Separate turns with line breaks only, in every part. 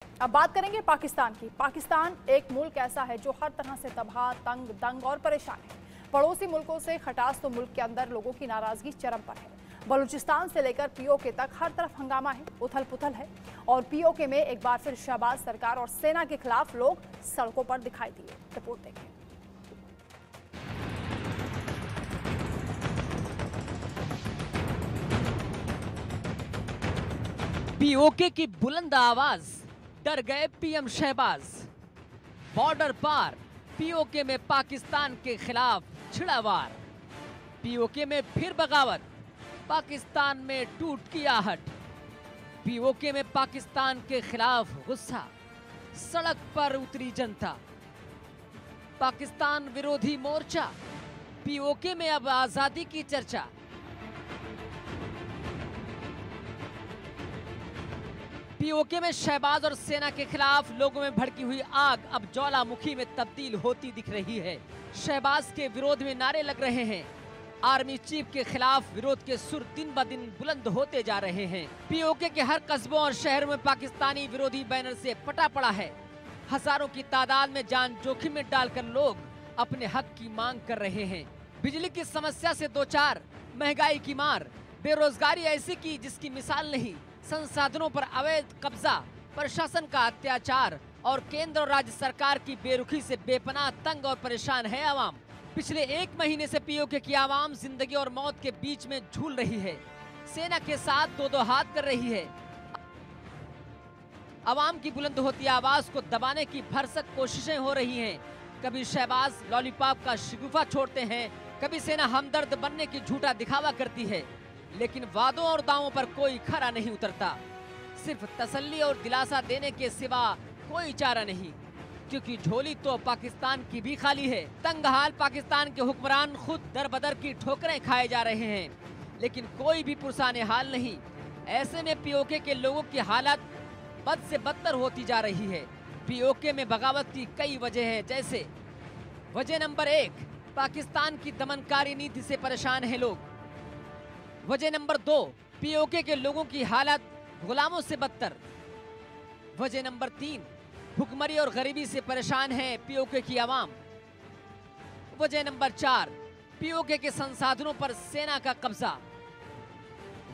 अब बात करेंगे पाकिस्तान की। पाकिस्तान एक मुल्क ऐसा है जो हर तरह से तबाह, तंग, दंग और परेशान है। पड़ोसी मुल्कों से खटास तो मुल्क के अंदर लोगों की नाराजगी चरम पर है। बलूचिस्तान से लेकर पीओके तक हर तरफ हंगामा है, उथल पुथल है। और पीओके में एक बार फिर शहबाज सरकार और सेना के खिलाफ लोग सड़कों पर दिखाई दिए। रिपोर्ट देखें।
पीओके की बुलंद आवाज, डर गए पीएम शहबाज। बॉर्डर पार पीओके में पाकिस्तान के खिलाफ छिड़ा वार। पीओके में फिर बगावत, पाकिस्तान में टूट की आहट। पीओके में पाकिस्तान के खिलाफ गुस्सा, सड़क पर उतरी जनता। पाकिस्तान विरोधी मोर्चा, पीओके में अब आजादी की चर्चा। पीओके में शहबाज और सेना के खिलाफ लोगों में भड़की हुई आग अब ज्वालामुखी में तब्दील होती दिख रही है। शहबाज के विरोध में नारे लग रहे हैं। आर्मी चीफ के खिलाफ विरोध के सुर दिन ब दिन बुलंद होते जा रहे हैं। पीओके के हर कस्बों और शहरों में पाकिस्तानी विरोधी बैनर से पटा पड़ा है। हजारों की तादाद में जान जोखिम में डालकर लोग अपने हक की मांग कर रहे हैं। बिजली की समस्या से दो चार, महंगाई की मार, बेरोजगारी ऐसी की जिसकी मिसाल नहीं, संसाधनों पर अवैध कब्जा, प्रशासन का अत्याचार और केंद्र और राज्य सरकार की बेरुखी से बेपनाह तंग और परेशान है आवाम। पिछले एक महीने से पीओके की आवाम जिंदगी और मौत के बीच में झूल रही है। सेना के साथ दो दो हाथ कर रही है। आवाम की बुलंद होती आवाज को दबाने की भरसक कोशिशें हो रही हैं। कभी शहबाज लॉलीपॉप का शिगुफा छोड़ते हैं, कभी सेना हमदर्द बनने की झूठा दिखावा करती है, लेकिन वादों और दावों पर कोई खरा नहीं उतरता। सिर्फ तसल्ली और दिलासा देने के सिवा कोई चारा नहीं, क्योंकि झोली तो पाकिस्तान की भी खाली है। तंग हाल पाकिस्तान के हुक्मरान खुद दर बदर की ठोकरें खाए जा रहे हैं, लेकिन कोई भी पुरसाने हाल नहीं। ऐसे में पीओके के लोगों की हालत बद से बदतर होती जा रही है। पीओके में बगावत की कई वजह हैं, जैसे वजह नंबर 1, पाकिस्तान की दमनकारी नीति से परेशान है लोग। वजह नंबर 2, पीओके के लोगों की हालत गुलामों से बदतर। वजह नंबर 3, भुखमरी और गरीबी से परेशान है पीओके की आवाम। वजह नंबर 4, पीओके के संसाधनों पर सेना का कब्जा।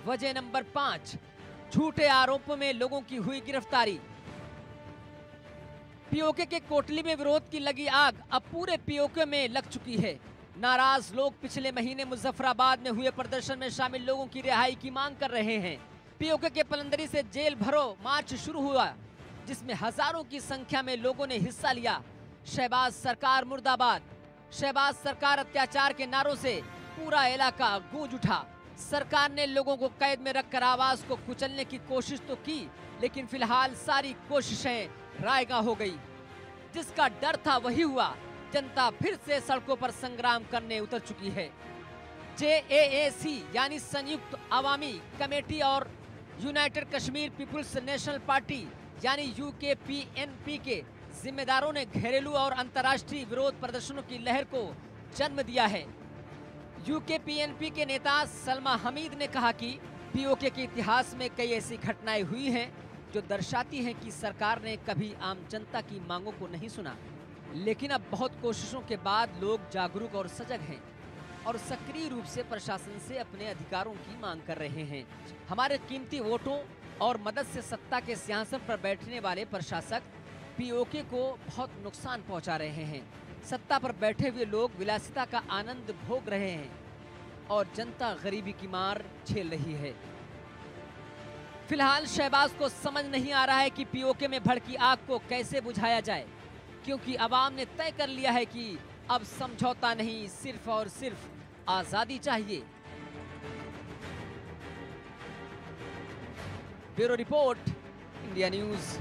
वजह नंबर 5, झूठे आरोपों में लोगों की हुई गिरफ्तारी। पीओके के कोटली में विरोध की लगी आग अब पूरे पीओके में लग चुकी है। नाराज लोग पिछले महीने मुजफ्फराबाद में हुए प्रदर्शन में शामिल लोगों की रिहाई की मांग कर रहे हैं। पीओके के पलंदरी से जेल भरो मार्च शुरू हुआ, जिसमें हजारों की संख्या में लोगों ने हिस्सा लिया। शहबाज सरकार मुर्दाबाद, शहबाज सरकार अत्याचार के नारों से पूरा इलाका गूंज उठा। सरकार ने लोगों को कैद में रखकर आवाज को कुचलने की कोशिश तो की, लेकिन फिलहाल सारी कोशिशें रायगा हो गई। जिसका डर था वही हुआ। जनता फिर से सड़कों पर संग्राम करने उतर चुकी है। JAAC यानी संयुक्त अवामी कमेटी और united Kashmir people's national party यानी UKPNP के जिम्मेदारों ने घरेलू और अंतर्राष्ट्रीय विरोध प्रदर्शनों की लहर को जन्म दिया है। UKPNP के नेता सलमा हमीद ने कहा कि पीओके के इतिहास में कई ऐसी घटनाएं हुई हैं जो दर्शाती हैं कि सरकार ने कभी आम जनता की मांगों को नहीं सुना, लेकिन अब बहुत कोशिशों के बाद लोग जागरूक और सजग हैं और सक्रिय रूप से प्रशासन से अपने अधिकारों की मांग कर रहे हैं। हमारे कीमती वोटों और मदद से सत्ता के सिंहासन पर बैठने वाले प्रशासक पीओके को बहुत नुकसान पहुंचा रहे हैं। सत्ता पर बैठे हुए लोग विलासिता का आनंद भोग रहे हैं और जनता गरीबी की मार झेल रही है। फिलहाल शहबाज को समझ नहीं आ रहा है कि पीओके में भड़की आग को कैसे बुझाया जाए, क्योंकि अवाम ने तय कर लिया है कि अब समझौता नहीं, सिर्फ और सिर्फ आजादी चाहिए। Bureau report, India news.